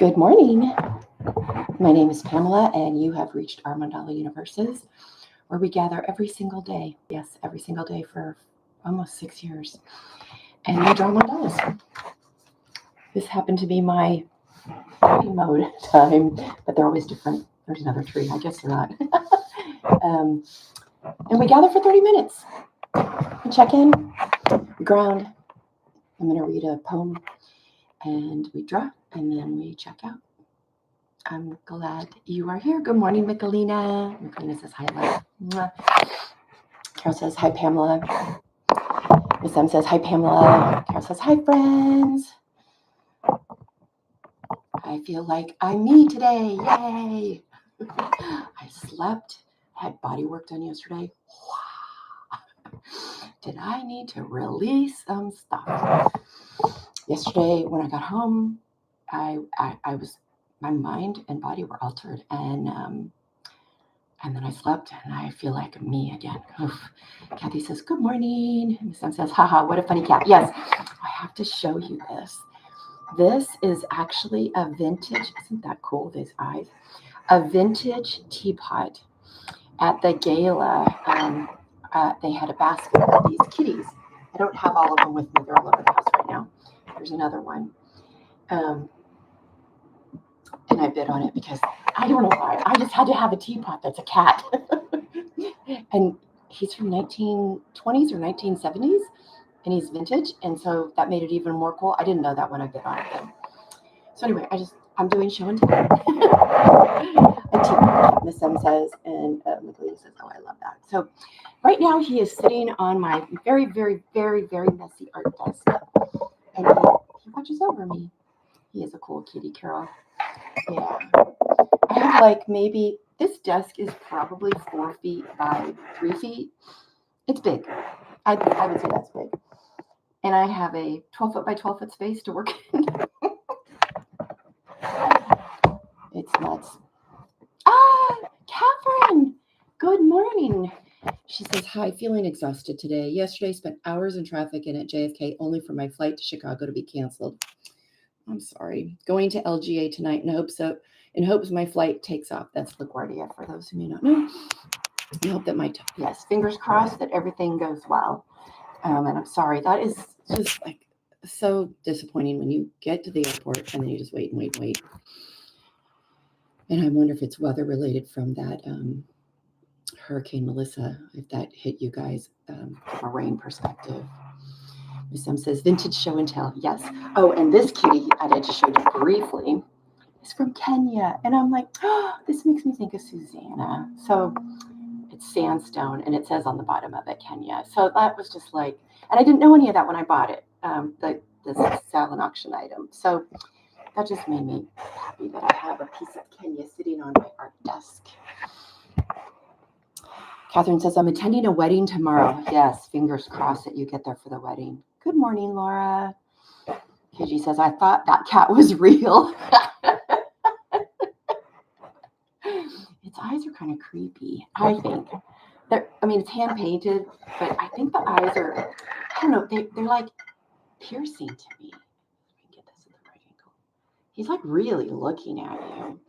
Good morning. My name is Pamela, and you have reached our Mandala universes, where we gather every single day. Yes, every single day for almost 6 years. And we draw mandalas. This happened to be my party mode time, but they're always different. There's another tree. I guess they're not. And we gather for 30 minutes. We check in, we ground. I'm going to read a poem, and we draw, and then we check out. I'm glad you are here. Good morning, Michelina. Michelina says hi, love. Carol says hi, Pamela. Miss M says hi, Pamela. Carol says hi, friends. I feel like I'm me today. Yay. I slept, had body work done yesterday. Did I need to release some stuff? Yesterday, when I got home, I was, my mind and body were altered, and then I slept, and I feel like me again. Oof. Kathy says, good morning. Miss M says, haha, what a funny cat. Yes, I have to show you this. This is actually a vintage, isn't that cool, these eyes? A vintage teapot. At the gala, they had a basket of these kitties. I don't have all of them with me. They're all over the house right now. There's another one. And I bid on it because I don't know why. I just had to have a teapot that's a cat. And he's from 1920s or 1970s, and he's vintage, and so that made it even more cool. I didn't know that when I bid on it. So anyway, I'm doing show and tell. A teapot, Miss M says, and Michelina says, oh, I love that. So right now he is sitting on my very, very, very, very messy art desk, and he watches over me. He is a cool kitty, Carol. Yeah. I have like maybe, this desk is probably 4 feet by 3 feet. It's big. I would say that's big. And I have a 12-foot by 12-foot space to work in. It's nuts. Catherine, good morning. She says, hi, feeling exhausted today. Yesterday, spent hours in traffic and at JFK only for my flight to Chicago to be canceled. I'm sorry. Going to LGA tonight in hopes my flight takes off. That's LaGuardia, for those who may not know. I hope that yes, fingers crossed that everything goes well. And I'm sorry. That is just like so disappointing when you get to the airport and then you just wait and wait and wait. And I wonder if it's weather related from that Hurricane Melissa, if that hit you guys from a rain perspective. Miss M says, vintage show and tell. Yes. Oh, and this kitty I just showed you briefly is from Kenya. And I'm like, oh, this makes me think of Susanna. So it's sandstone, and it says on the bottom of it, Kenya. So that was just like, and I didn't know any of that when I bought it, this silent auction item. So that just made me happy that I have a piece of Kenya sitting on my art desk. Catherine says, I'm attending a wedding tomorrow. Yes, fingers crossed that you get there for the wedding. Good morning, Laura. KG says, I thought that cat was real. Its eyes are kind of creepy, I think. It's hand painted, but I think the eyes are, I don't know, they're like piercing to me. Let me get this at the right angle. He's like really looking at you.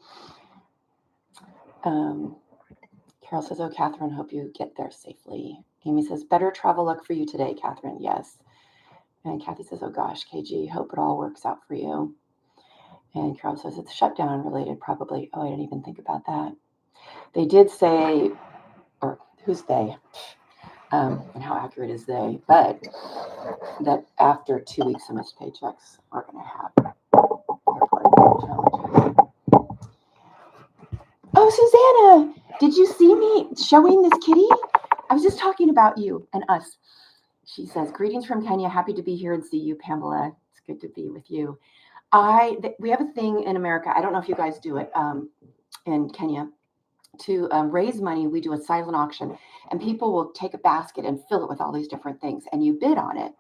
Carol says, oh, Catherine, hope you get there safely. Amy says, better travel luck for you today, Catherine. Yes. And Kathy says, oh, gosh, KG, hope it all works out for you. And Carol says, it's shutdown related, probably. Oh, I didn't even think about that. They did say, or who's they? And how accurate is they? But that after 2 weeks of missed paychecks, we're going to have challenges. Oh, Susanna, did you see me showing this kitty? I was just talking about you and us. She says, greetings from Kenya. Happy to be here and see you, Pamela. It's good to be with you. We have a thing in America. I don't know if you guys do it in Kenya. To raise money, we do a silent auction, and people will take a basket and fill it with all these different things, and you bid on it.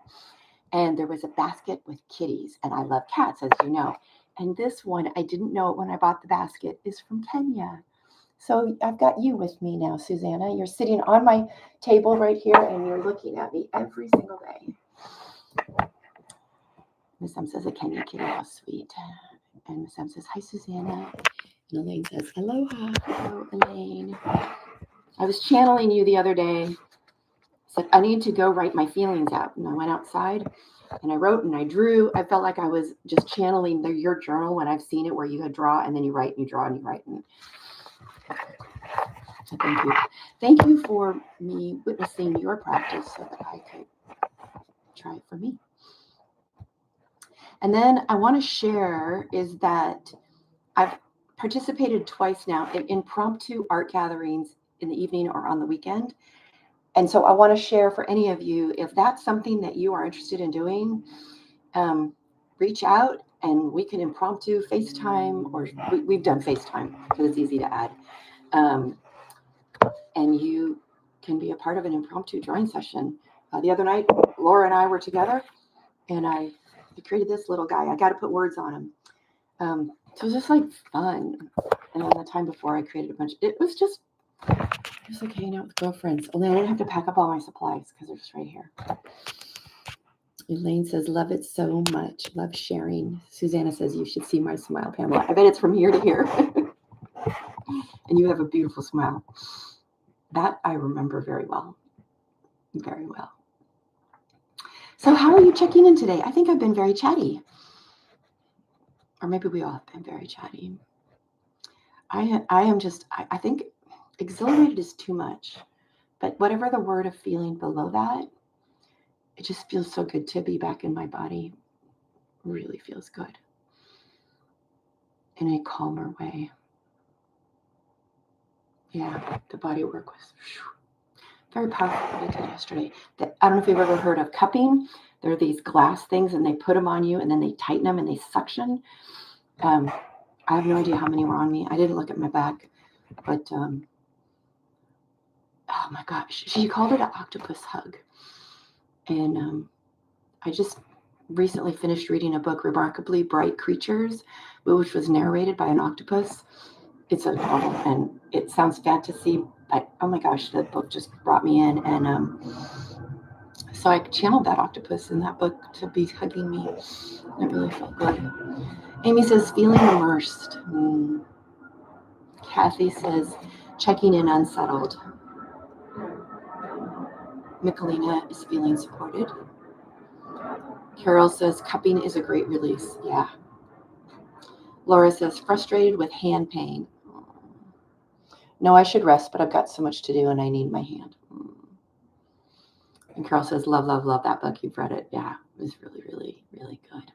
And there was a basket with kitties, and I love cats, as you know. And this one, I didn't know it when I bought the basket, is from Kenya. So I've got you with me now, Susanna. You're sitting on my table right here, and you're looking at me every single day. Miss M says a Kenya kitty, how sweet. And Miss M says, hi, Susanna. And Elaine says, aloha. Hello, Elaine. I was channeling you the other day. I said, I need to go write my feelings out. And I went outside and I wrote and I drew. I felt like I was just channeling your journal when I've seen it, where you draw and then you write and you draw and you write. And so thank you. Thank you for me witnessing your practice so that I could try it for me. And then I want to share is that I've participated twice now in impromptu art gatherings in the evening or on the weekend. And so I want to share for any of you, if that's something that you are interested in doing, reach out and we can impromptu FaceTime, or we've done FaceTime because it's easy to add. And you can be a part of an impromptu drawing session. The other night, Laura and I were together and I created this little guy. I got to put words on him. So it was just like fun. And then the time before I created a bunch, it was like hanging out with girlfriends. Only I didn't have to pack up all my supplies because they're just right here. Elaine says, love it so much. Love sharing. Susanna says, you should see my smile, Pamela. I bet it's from here to here. And you have a beautiful smile. That I remember very well. Very well. So how are you checking in today? I think I've been very chatty. Or maybe we all have been very chatty. I am just, I think exhilarated is too much. But whatever the word of feeling below that, it just feels so good to be back in my body. Really feels good. In a calmer way. Yeah, the body work was very powerful what I did yesterday. I don't know if you've ever heard of cupping. There are these glass things and they put them on you and then they tighten them and they suction. I have no idea how many were on me. I didn't look at my back, but oh my gosh, she called it an octopus hug. And I just recently finished reading a book, Remarkably Bright Creatures, which was narrated by an octopus. It's a novel and it sounds fantasy, but oh my gosh, the book just brought me in. And so I channeled that octopus in that book to be hugging me. It really felt good. Amy says, feeling immersed. Kathy says, checking in unsettled. Michelina is feeling supported. Carol says, cupping is a great release. Yeah. Laura says, frustrated with hand pain. No, I should rest, but I've got so much to do and I need my hand. And Carol says, love, love, love that book. You've read it. Yeah, it was really, really, really good.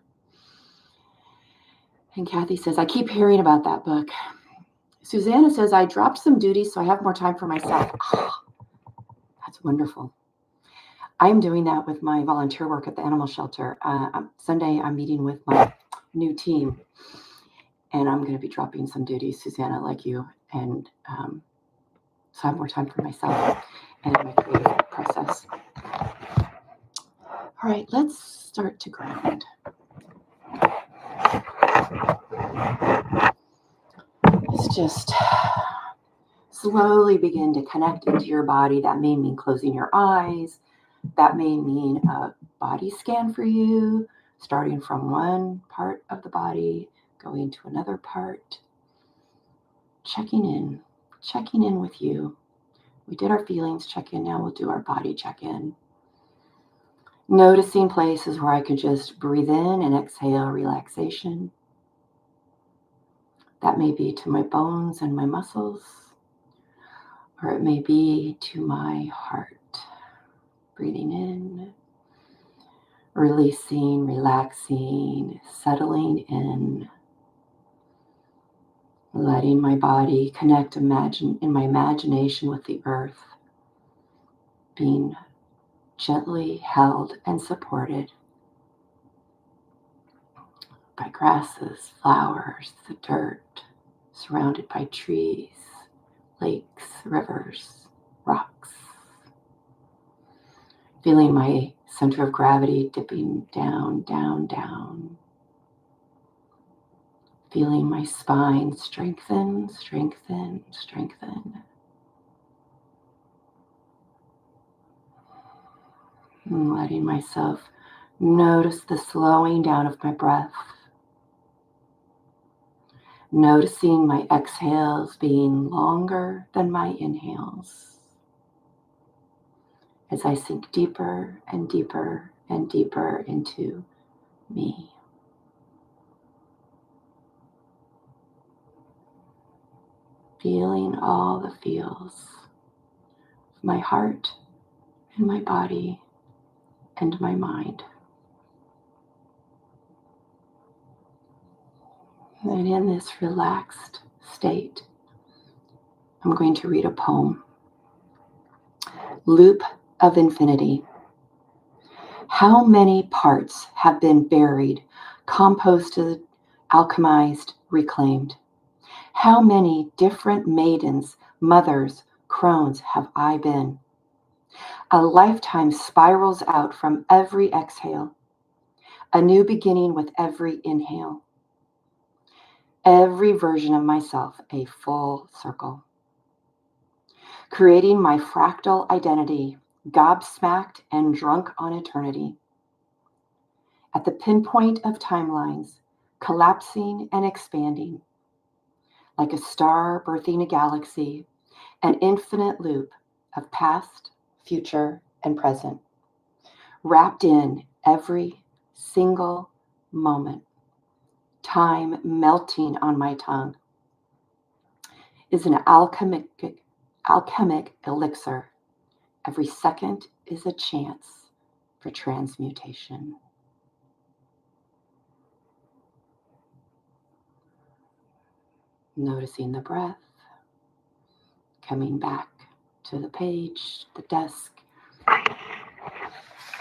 And Kathy says, I keep hearing about that book. Susanna says, I dropped some duties so I have more time for myself. Oh, that's wonderful. I'm doing that with my volunteer work at the animal shelter. Sunday, I'm meeting with my new team, and I'm going to be dropping some duties, Susanna, like you. And so I have more time for myself and my creative process. All right, let's start to ground. Let's just slowly begin to connect into your body. That may mean closing your eyes. That may mean a body scan for you, starting from one part of the body, going to another part. Checking in with you. We did our feelings check-in, now we'll do our body check-in. Noticing places where I could just breathe in and exhale relaxation. That may be to my bones and my muscles, or it may be to my heart. Breathing in, releasing, relaxing, settling in, letting my body connect in my imagination with the earth, being gently held and supported by grasses, flowers, the dirt, surrounded by trees, lakes, rivers, rocks. Feeling my center of gravity dipping down, down, down. Feeling my spine strengthen, strengthen, strengthen. And letting myself notice the slowing down of my breath. Noticing my exhales being longer than my inhales as I sink deeper and deeper and deeper into me. Feeling all the feels of my heart and my body and my mind. And in this relaxed state, I'm going to read a poem. Loop of Infinity. How many parts have been buried, composted, alchemized, reclaimed? How many different maidens, mothers, crones have I been? A lifetime spirals out from every exhale, a new beginning with every inhale. Every version of myself a full circle. Creating my fractal identity, gobsmacked and drunk on eternity. At the pinpoint of timelines, collapsing and expanding. Like a star birthing a galaxy, an infinite loop of past, future, and present. Wrapped in every single moment. Time melting on my tongue is an alchemic elixir. Every second is a chance for transmutation. Noticing the breath, coming back to the page, the desk,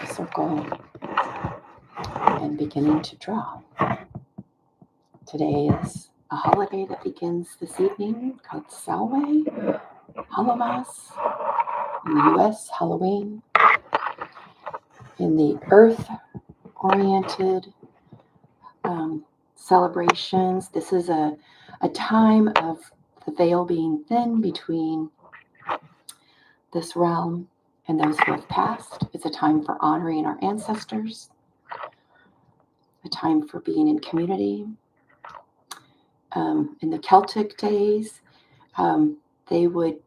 the circle, and beginning to draw. Today is a holiday that begins this evening called Salwe, Halamas, in the US, Halloween. In the earth-oriented celebrations, this is a time of the veil being thin between this realm and those who have passed. It's a time for honoring our ancestors, a time for being in community. In the Celtic days, they would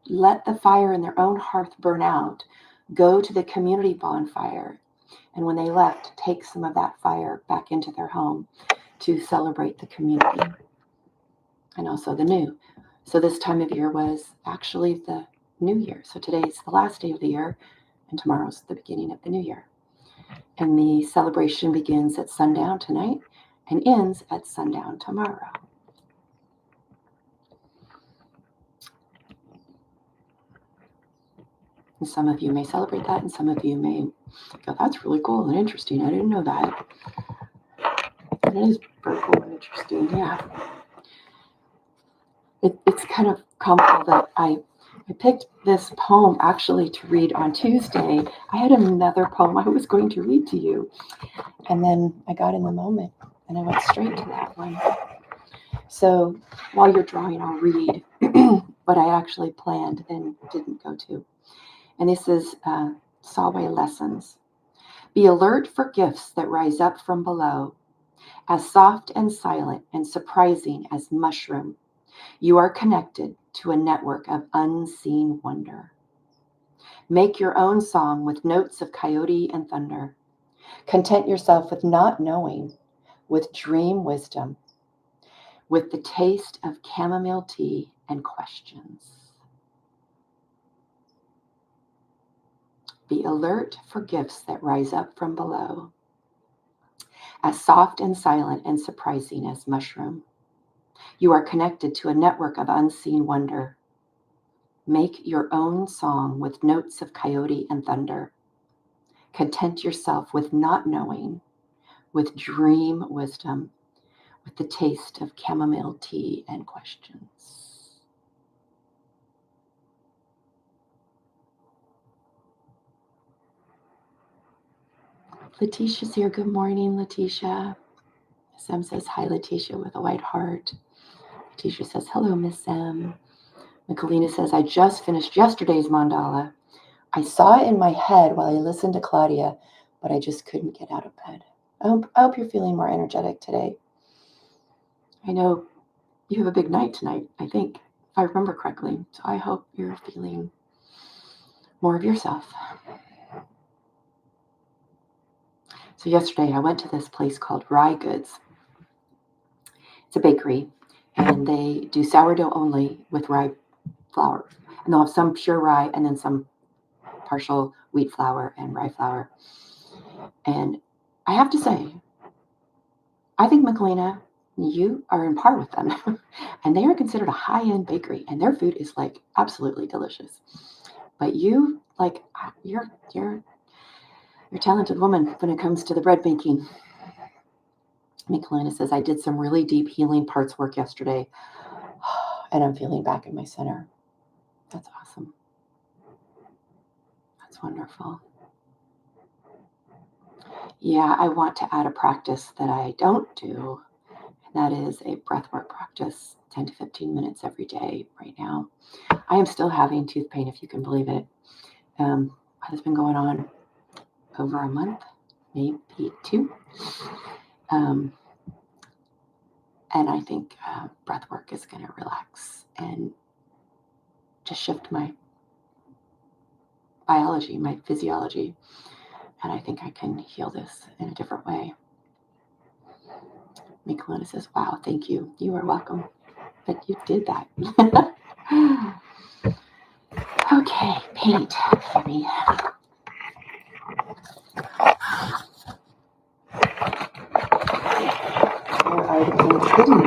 let the fire in their own hearth burn out, go to the community bonfire, and when they left, take some of that fire back into their home to celebrate the community and also the new. So this time of year was actually the new year. So today's the last day of the year, and tomorrow's the beginning of the new year. And the celebration begins at sundown tonight and ends at sundown tomorrow. And some of you may celebrate that, and some of you may go, that's really cool and interesting. I didn't know that. And it is very cool and interesting, yeah. It's kind of comical that I picked this poem actually to read on Tuesday. I had another poem I was going to read to you, and then I got in the moment, and I went straight to that one. So while you're drawing, I'll read what I actually planned and didn't go to. And this is Salwe Lessons. Be alert for gifts that rise up from below, as soft and silent and surprising as mushroom. You are connected to a network of unseen wonder. Make your own song with notes of coyote and thunder. Content yourself with not knowing, with dream wisdom, with the taste of chamomile tea and questions. Be alert for gifts that rise up from below, as soft and silent and surprising as mushroom. You are connected to a network of unseen wonder. Make your own song with notes of coyote and thunder. Content yourself with not knowing, with dream wisdom, with the taste of chamomile tea and questions. Letitia's here. Good morning, Letitia. Sam says, hi, Letitia, with a white heart. Letitia says, hello, Miss Sam. Michelina says, I just finished yesterday's mandala. I saw it in my head while I listened to Claudia, but I just couldn't get out of bed. I hope you're feeling more energetic today. I know you have a big night tonight, I think, if I remember correctly. So I hope you're feeling more of yourself. So yesterday I went to this place called Rye Goods. It's a bakery, and they do sourdough only with rye flour. And they'll have some pure rye and then some partial wheat flour and rye flour. And I have to say, I think, Michelina, you are in par with them. And they are considered a high-end bakery, and their food is like absolutely delicious. But you're a talented woman when it comes to the bread making. Michelina says, I did some really deep healing parts work yesterday, and I'm feeling back in my center. That's awesome. That's wonderful. Yeah, I want to add a practice that I don't do, and that is a breathwork practice, 10 to 15 minutes every day right now. I am still having tooth pain, if you can believe it. It's been going on over a month, maybe 2. And I think breathwork is going to relax and just shift my biology, my physiology. And I think I can heal this in a different way. Michelina says, wow, thank you. You are welcome. But you did that. Okay, paint for me. There are the hidden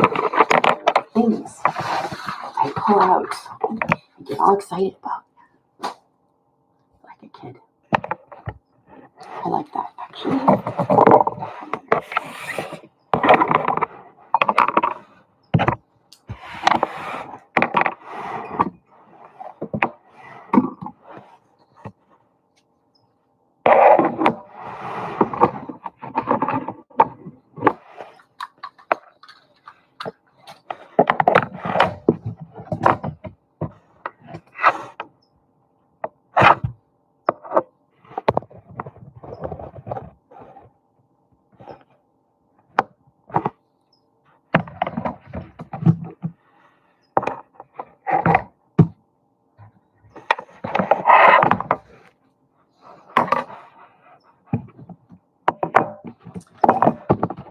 things I pull out and get all excited about. Like a kid. I like that, actually.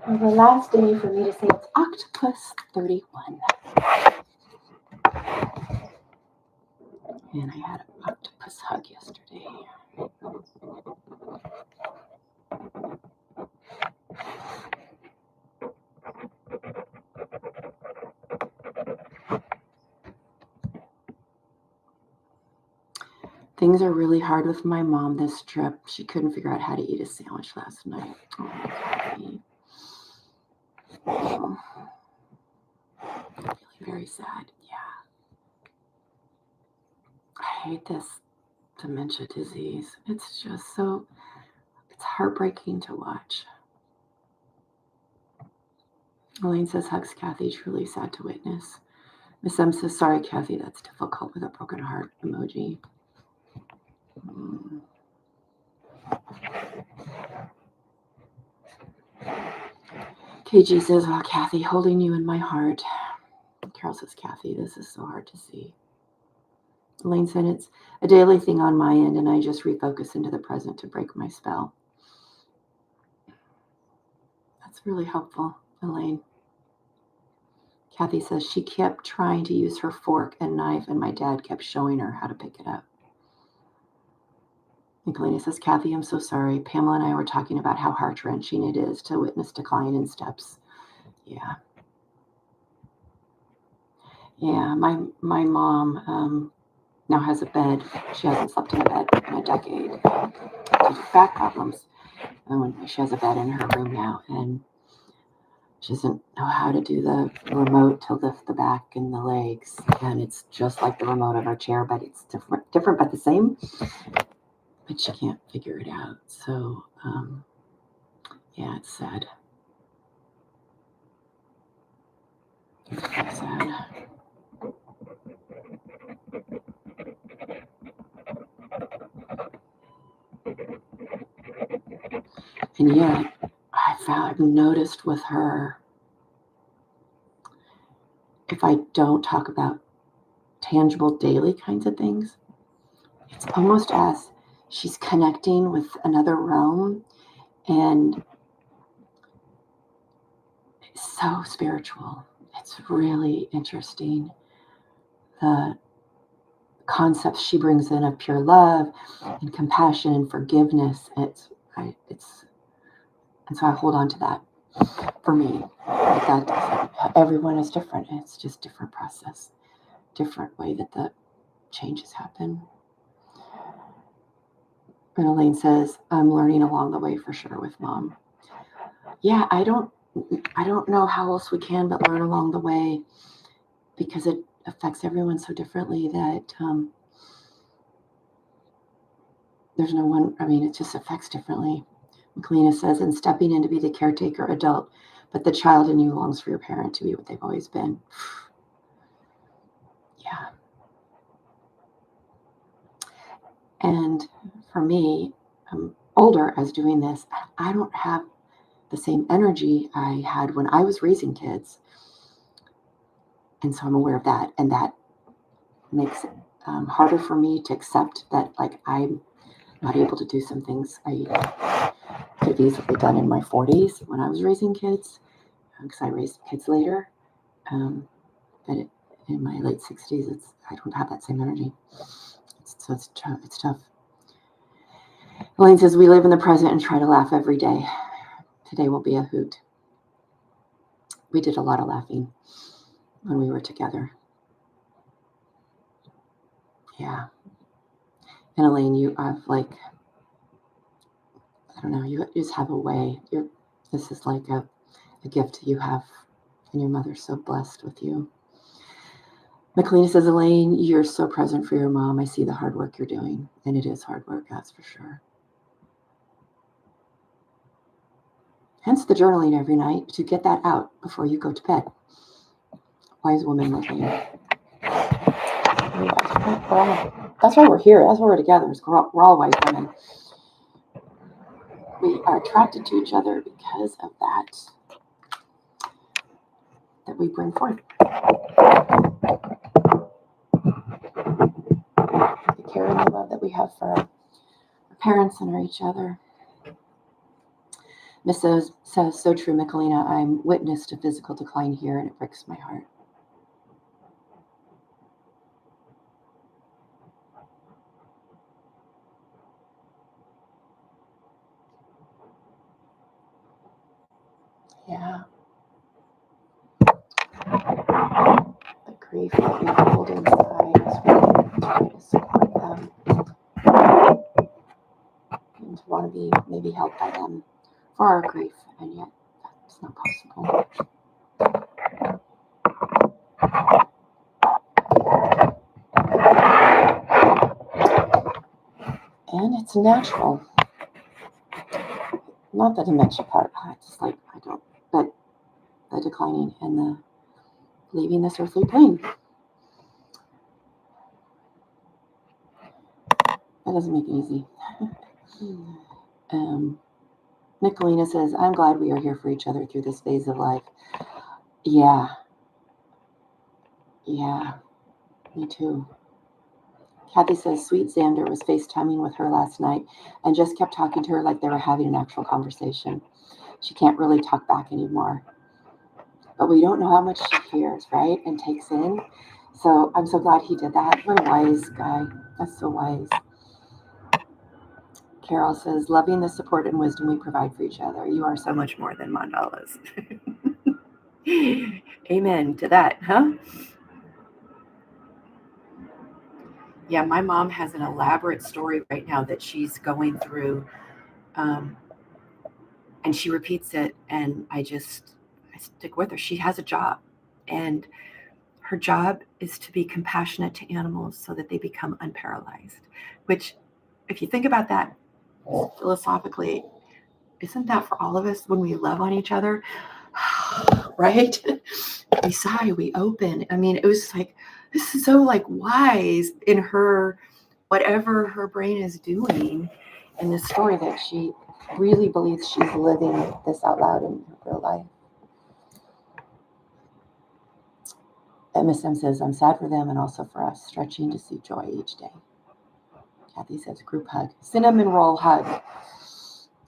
Well, the last day for me to say it's Octopus 31. And I had an octopus hug yesterday. Things are really hard with my mom this trip. She couldn't figure out how to eat a sandwich last night. Oh, really very sad. Yeah. I hate this dementia disease. It's just it's heartbreaking to watch. Elaine says, hugs Kathy, truly sad to witness. Miss M says, sorry, Kathy, that's difficult with a broken heart emoji. KG says, oh, Kathy, holding you in my heart. Carol says, Kathy, this is so hard to see. Elaine said, it's a daily thing on my end, and I just refocus into the present to break my spell. That's really helpful, Elaine. Kathy says she kept trying to use her fork and knife, and my dad kept showing her how to pick it up. Nicolina says, Kathy, I'm so sorry. Pamela and I were talking about how heart-wrenching it is to witness decline in steps. Yeah. Yeah, my mom now has a bed. She hasn't slept in a bed in a decade due to back problems. And she has a bed in her room now, and she doesn't know how to do the remote to lift the back and the legs. And it's just like the remote of our chair, but it's different but the same. But she can't figure it out. So, yeah, it's sad. It's very sad. And yet, I've noticed with her, if I don't talk about tangible daily kinds of things, it's almost as she's connecting with another realm, and it's so spiritual. It's really interesting. The concepts she brings in of pure love and compassion and forgiveness. And so I hold on to that for me. But that everyone is different. It's just different process, different way that the changes happen. And Elaine says, I'm learning along the way for sure with Mom. Yeah, I don't know how else we can but learn along the way, because it affects everyone so differently that there's no one, it just affects differently. Kalina says, and stepping in to be the caretaker adult, but the child in you longs for your parent to be what they've always been. Yeah. And for me, I'm older as doing this. I don't have the same energy I had when I was raising kids. And so I'm aware of that. And that makes it harder for me to accept that, like, I'm not able to do some things I could have easily done in my 40s when I was raising kids, because I raised kids later. But in my late 60s, I don't have that same energy. So it's tough. Elaine says, we live in the present and try to laugh every day. Today will be a hoot. We did a lot of laughing when we were together. Yeah. And Elaine, you have, like, I don't know, you just have a way. This is like a gift you have, and your mother's so blessed with you. McLean says, Elaine, you're so present for your mom. I see the hard work you're doing. And it is hard work, that's for sure. Hence the journaling every night, to get that out before you go to bed. Wise woman, McLean. That's why we're here. That's why we're together. We're all wise women. We are attracted to each other because of that we bring forth. The care and the love that we have for our parents and each other. Mrs. says, so true, Michelina. I'm witness to physical decline here, and it breaks my heart. Yeah. The grief that we hold inside is really try to support them and to want to be maybe helped by them for our grief, and yet that's not possible. And it's natural. Not the dementia part. It's like, but the declining and the leaving this earthly plane. That doesn't make it easy. Nicolina says, I'm glad we are here for each other through this phase of life. Yeah, me too. Kathy says, sweet Xander was FaceTiming with her last night and just kept talking to her like they were having an actual conversation. She can't really talk back anymore. But we don't know how much she hears, right? And takes in. So I'm so glad he did that. What a wise guy. That's so wise. Carol says, loving the support and wisdom we provide for each other. You are so much more than mandalas. Amen to that, huh? Yeah, my mom has an elaborate story right now that she's going through, and she repeats it, and I stick with her. She has a job, and her job is to be compassionate to animals so that they become unparalyzed, which, if you think about that philosophically, isn't that for all of us when we love on each other? Right? We sigh, we open. It was like, this is so like wise in her, whatever her brain is doing in this story, that she really believes she's living this out loud in her real life. Miss M says, I'm sad for them and also for us, stretching to see joy each day. Kathy says, group hug. Cinnamon roll hug.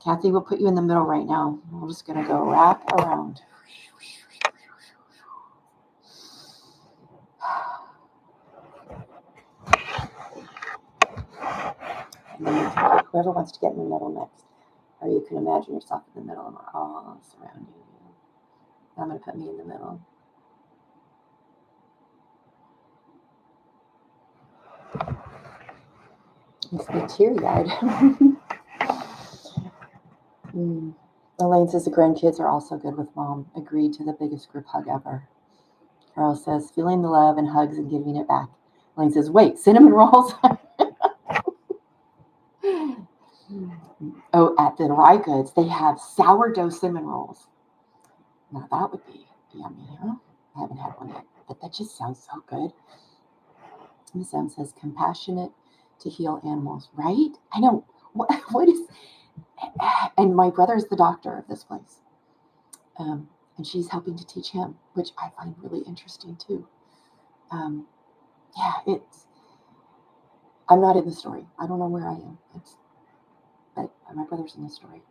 Kathy, we'll put you in the middle right now. We're just going to go wrap around. And then whoever wants to get in the middle next. Or you can imagine yourself in the middle and we're all surrounding you. I'm going to put me in the middle. Makes me teary-eyed. Elaine says the grandkids are also good with mom. Agreed to the biggest group hug ever. Carol says, feeling the love and hugs and giving it back. Elaine says, wait, cinnamon rolls? Oh, at the Rye Goods, they have sourdough cinnamon rolls. Now that would be yummy, huh? I haven't had one yet, but that just sounds so good. Miss M says, compassionate to heal animals, right? I know. What is... And my brother is the doctor of this place. And she's helping to teach him, which I find really interesting too. I'm not in the story. I don't know where I am. But my brother's in the story.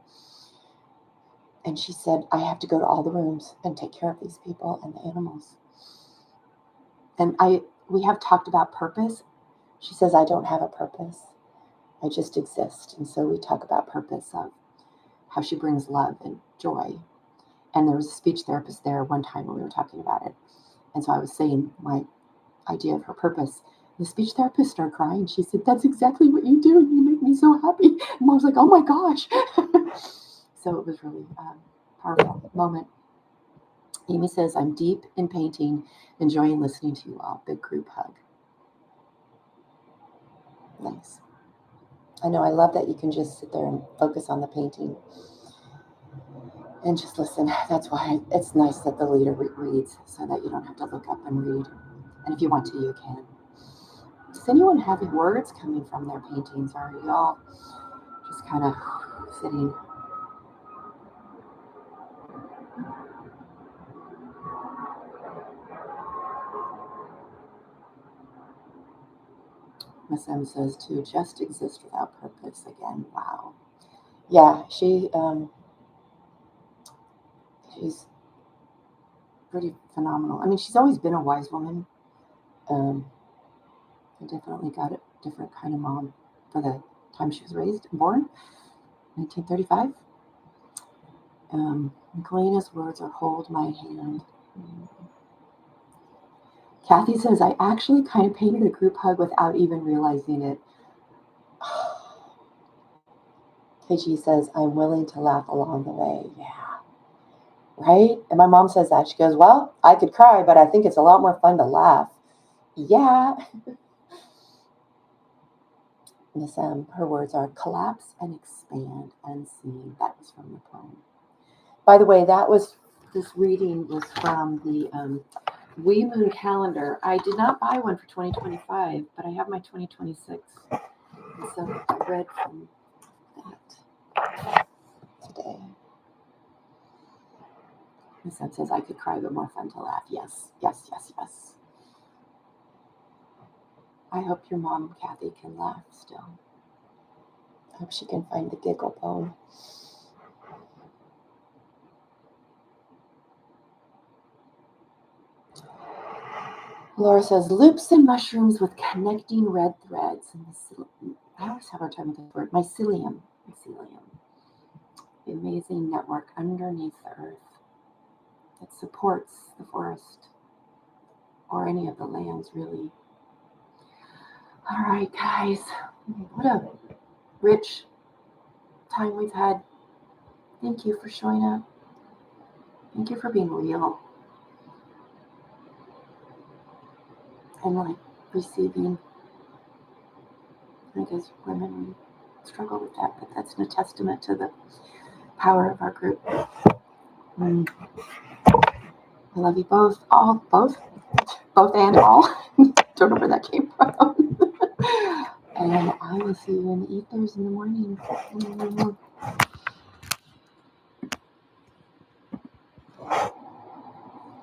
And she said, I have to go to all the rooms and take care of these people and the animals. And we have talked about purpose. She says, I don't have a purpose. I just exist. And so we talk about purpose of how she brings love and joy. And there was a speech therapist there one time when we were talking about it. And so I was saying my idea of her purpose. The speech therapist started crying. She said, that's exactly what you do. You make me so happy. And I was like, oh my gosh. So it was really a powerful moment. Amy says, I'm deep in painting, enjoying listening to you all. Big group hug. Nice. I know, I love that you can just sit there and focus on the painting and just listen. That's why it's nice that the leader reads so that you don't have to look up and read. And if you want to, you can. Does anyone have words coming from their paintings? Or are y'all just kind of sitting? Miss M says to just exist without purpose again. Wow. Yeah, she's pretty phenomenal. I mean, she's always been a wise woman. I definitely got a different kind of mom for the time she was raised and born, 1935. Galena's words are hold my hand. Kathy says, I actually kind of painted a group hug without even realizing it. KG says, I'm willing to laugh along the way. Yeah. Right? And my mom says that. She goes, well, I could cry, but I think it's a lot more fun to laugh. Yeah. Miss M, her words are collapse and expand unseen. That was from the poem. By the way, this reading was from the Wee Moon calendar. I did not buy one for 2025, but I have my 2026. And so I read from that today. Miss M says, I could cry, but more fun to laugh. Yes, yes, yes, yes. I hope your mom, Kathy, can laugh still. I hope she can find the giggle bone. Laura says, loops and mushrooms with connecting red threads. I always have a hard time with this word. Mycelium. The amazing network underneath the earth that supports the forest or any of the lands, really. All right, guys. What a rich time we've had. Thank you for showing up. Thank you for being real. And receiving. I guess women struggle with that, but that's a testament to the power of our group. I love you both. Both and all. Don't know where that came from. And I will see you in the ethers in the morning.